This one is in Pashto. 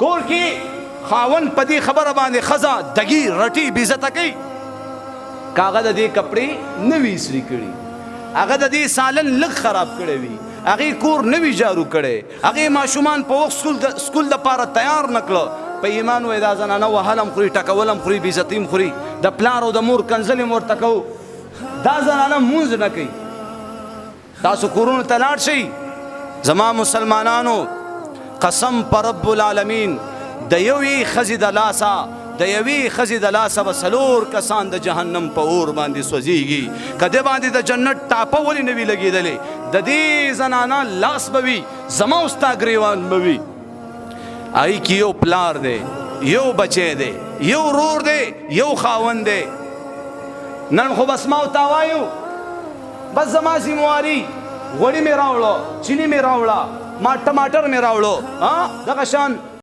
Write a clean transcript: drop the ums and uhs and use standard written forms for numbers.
کور کې خاون په دې خبره باندې ښځه دګي رټي بې عزته کوي که هغه د دې کپړې نه وي استري کړي، هغه د دې سالن لږ خراب کړی وي، هغې کور نه وي جارو کړی، هغې ماشومان په وخت سکول دپاره تیار نه کړه، په ایمان وایي دا زنانه وهلم خوري، ټکولم خوري، بې عزتي خوري، د پلار او د مور کنځلې م ورته کوو، دا زنانه مونځ نه کوي. تاسو کورونو ته لاړ شئ، زما مسلمانانو قسم په رب العالمین د یوې ښځې د لاسه د یوې ښځې د لاسه به 4 کسان د جهنم په اور باندې سوځېږي، که دې باندې د جنت ټاپه ولې نه وي لګېدلې، د دې زنانه لاس به وي، زما او ستا ګریوان به وي، هغې کې یو پلار دی، یو بچی دی، یو ورور دی، یو خاوند دی. نن خو بس ما ورته وایو بس زما ذمواري غوړي مې راوړه، چیني مې راوړه، ما ټماټر مې راوړو، دغه شان